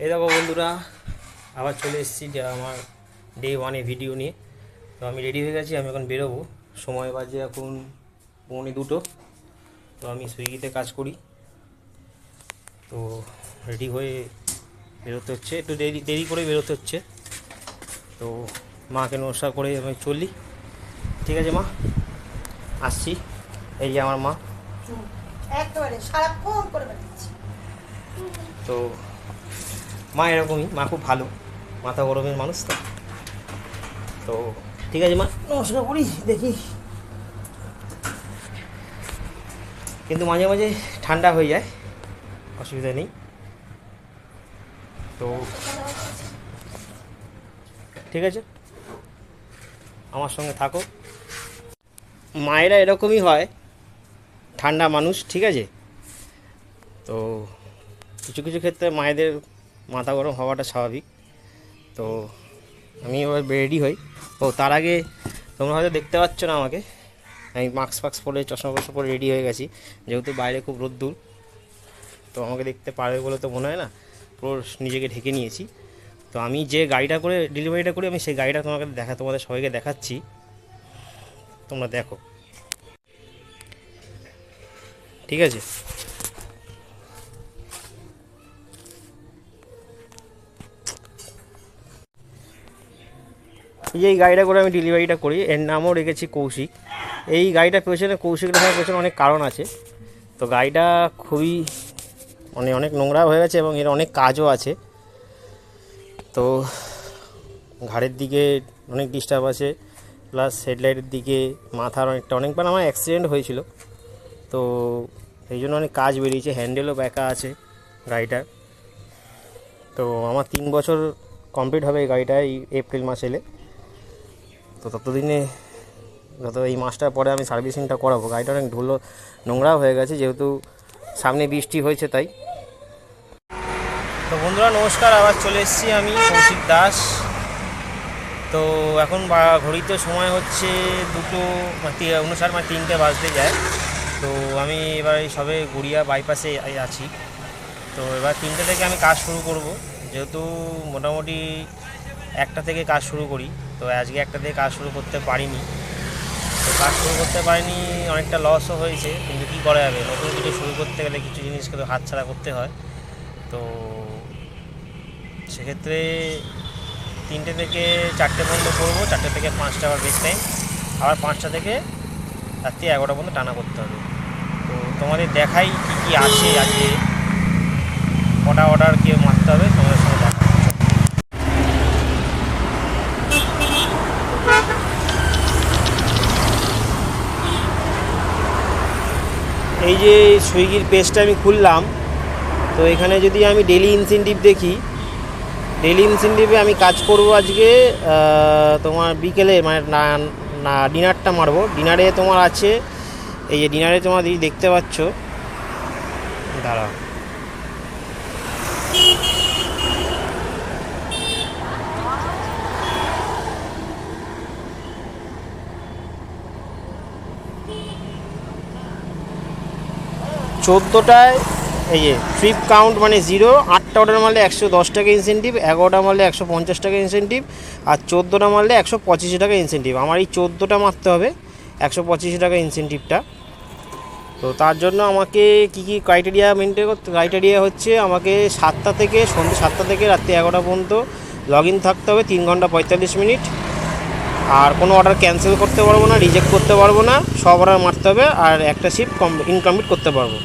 এই দেখো বন্ধুরা, আবার চলে এসেছি যে আমার ডে ওয়ানে ভিডিও নিয়ে। তো আমি রেডি হয়ে গেছি, আমি এখন বেরোবো। সময় বাজে এখন 1:45। তো আমি সুইগিতে কাজ করি, তো রেডি হয়ে বেরোতে হচ্ছে, একটু দেরি দেরি করে বেরোতে হচ্ছে। তো মাকে নমস্কার করে আমি চলি। ঠিক আছে মা, আসছি। এই যে আমার মা, একেবারে সারাক্ষণ করে বেড়াচ্ছি। তো মা এরকমই, মা খুব ভালো, মাথা গরমের মানুষ। তো তো ঠিক আছে মা, নমস্কার করি দেখি। কিন্তু মাঝে মাঝে ঠান্ডা হয়ে যায়, অসুবিধা নেই। তো ঠিক আছে, আমার সঙ্গে থাকো। মায়েরা এরকমই হয়, ঠান্ডা মানুষ, ঠিক আছে। তো কিছু কিছু ক্ষেত্রে মায়েদের মাথা গরম হওয়াটা স্বাভাবিক। তো আমি এবার রেডি হই। ও তার আগে তোমরা হয়তো দেখতে পাচ্ছ না আমাকে, আমি মাস্ক ফাক্স পরে চশমা ফশমা পরে রেডি হয়ে গেছি, যেহেতু বাইরে খুব রোদ্দুর। তো আমাকে দেখতে পারবে বলে তো মনে হয় না, পুরো নিজেকে ঢেকে নিয়েছি। তো আমি যে গাড়িটা করে ডেলিভারিটা করি, আমি সেই গাড়িটা তোমাদের সবাইকে দেখাচ্ছি, তোমরা দেখো, ঠিক আছে। এই গাড়িটা করে আমি ডেলিভারিটা করি, এর নামও রেখেছি কৌশিক। এই গাড়িটা পেছনে কৌশিক রাখার পেছনে অনেক কারণ আছে। তো গাড়িটা খুবই অনেক নোংরা হয়ে গেছে এবং এর অনেক কাজও আছে। তো ঘাড়ের দিকে অনেক ডিস্টার্ব আছে, প্লাস হেডলাইটের দিকে মাথার অনেকবার আমার অ্যাক্সিডেন্ট হয়েছিল। তো এই জন্য অনেক কাজ বেরিয়েছে, হ্যান্ডেলও ব্যাকা আছে গাড়িটার। তো আমার 3 বছর কমপ্লিট হবে এই গাড়িটা এই এপ্রিল মাস এলে। তো ততদিনে এই মাসটার পরে আমি সার্ভিসিংটা করাবো। গাড়িটা অনেক নোংরা হয়ে গেছে, যেহেতু সামনে বৃষ্টি হয়েছে তাই। তো বন্ধুরা নমস্কার, আবার চলে এসেছি আমি কৌশিক দাস। তো এখন ঘড়িতে সময় হচ্ছে 2:59, 3টে বাজতে যায়। তো আমি এবার সবে গড়িয়া বাইপাসে আছি। তো এবার 3টে থেকে আমি কাজ শুরু করব, যেহেতু মোটামুটি 1টা থেকে কাজ শুরু করি। তো আজকে 1টা থেকে কাজ শুরু করতে পারিনি। তো কাজ শুরু করতে পারিনি, অনেকটা লসও হয়েছে, কিন্তু কী করা যাবে, নতুন কিছু শুরু করতে গেলে কিছু জিনিসকে তো হাতছাড়া করতে হয়। তো সেক্ষেত্রে 3টে থেকে 4টে পর্যন্ত করবো, 4টে থেকে 5টা আবার বেস্ট টাইম, আবার 5টা থেকে রাত্রি 11টা পর্যন্ত টানা করতে হবে। তো তোমাদের দেখাই কী কী আছে আজকে, কটা অর্ডার কেউ মারতে হবে তোমাদের সঙ্গে দেখা। এই যে সুইগির পেজটা আমি খুললাম, তো এখানে যদি আমি ডেলি ইনসেনটিভ দেখি, ডেলি ইনসেনটিভে আমি কাজ করব আজকে তোমার বিকেলে, মানে না ডিনারটা মারবো। ডিনারে তোমার আছে, এই যে ডিনারে তোমার দেখতে পাচ্ছ, দাঁড়াও, চোদ্দোটায় এই যে ট্রিপ কাউন্ট মানে 0, 8টা অর্ডার মারলে 110 টাকা ইনসেনটিভ, 11টা মারলে 150 টাকা ইনসেনটিভ, আর 14টা মারলে 125 টাকা ইনসেনটিভ। আমার এই 14টা মারতে হবে 125 টাকা ইনসেনটিভটা। তো তার জন্য আমাকে কি কি ক্রাইটেরিয়া মেনটেন করতে, ক্রাইটেরিয়া হচ্ছে আমাকে সন্ধ্যে 7টা থেকে রাত্রি 11টা পর্যন্ত লগ ইন থাকতে হবে, 3 ঘন্টা 45 মিনিট। আর কোনো অর্ডার ক্যান্সেল করতে পারবো না, রিজেক্ট করতে পারবো না, সব অর্ডার মারতে হবে, আর একটা শিফট ইনকমপ্লিট করতে পারবো।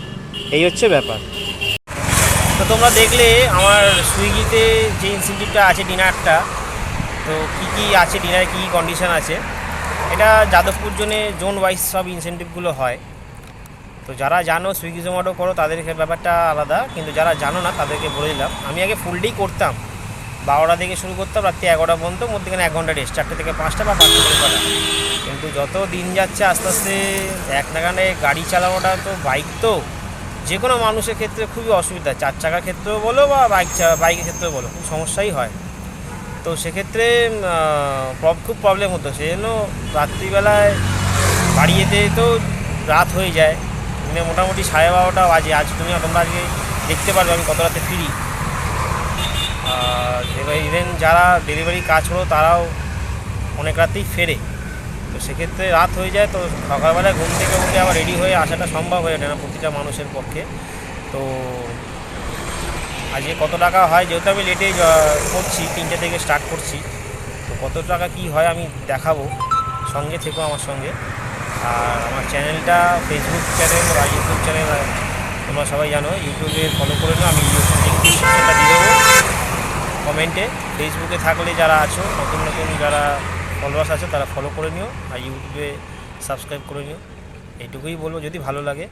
এই হচ্ছে ব্যাপার। তো তোমরা দেখলে আমার সুইগিতে যে ইনসেনটিভটা আছে ডিনারটা, তো কী কী আছে ডিনারে, কী কী কন্ডিশান আছে, এটা যাদবপুর জোন ওয়াইজ সব ইনসেনটিভগুলো হয়। তো যারা জানো সুইগি জোম্যাটো করো তাদের ব্যাপারটা আলাদা, কিন্তু যারা জানো না তাদেরকে বলে দিলাম। আমি আগে ফুল ডেই করতাম, 12টা থেকে শুরু করতাম রাত্রি 11টা পর্যন্ত, মধ্যেখানে 1 ঘন্টা রেস্ট, 4টে থেকে 5টা বা 5টা থেকে 6টা। কিন্তু যত দিন যাচ্ছে আস্তে আস্তে এক নাগানে গাড়ি চালানোটা, তো বাইক তো যে কোনো মানুষের ক্ষেত্রে খুবই অসুবিধা, 4 চাকার ক্ষেত্রেও বলো বা বাইকের ক্ষেত্রেও বলো, খুব সমস্যাই হয়। তো সেক্ষেত্রে খুব প্রবলেম হতো, সেই জন্য রাত্রিবেলায় বাড়ি যেতে তো রাত হয়ে যায়, মানে মোটামুটি 12:30টা বাজে। তোমরা আজকে দেখতে পারবে আমি কত রাতে ফিরি। আর এবার ইভেন যারা ডেলিভারি কাজ হলো তারাও অনেক রাতেই ফেরে, তো সেক্ষেত্রে রাত হয়ে যায়, তো সকালবেলা ঘুম থেকে উঠে আবার রেডি হয়ে আসাটা সম্ভব হয়ে ওঠে না প্রতিটা মানুষের পক্ষে। তো আজকে কত টাকা হয়, যেহেতু আমি লেটে করছি, 3টে থেকে স্টার্ট করছি, তো কত টাকা কি হয় আমি দেখাবো, সঙ্গে থেকো আমার সঙ্গে। আর আমার চ্যানেলটা ফেসবুক চ্যানেল আর ইউটিউব চ্যানেল তোমরা সবাই জানো, ইউটিউবে ফলো করে নাও, আমি ইউটিউব লিঙ্ক ডিসক্রিপশনটা দিয়ে দেবো কমেন্টে। ফেসবুকে থাকলে যারা আছো নতুন নতুন যারা ফলোয়ার্স আছে তারা ফলো করে নিও, আর ইউটিউবে সাবস্ক্রাইব করে নিও। এইটুকুই বলবো, যদি ভালো লাগে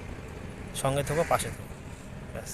সঙ্গে থেকো, পাশে থেকো, ব্যাস।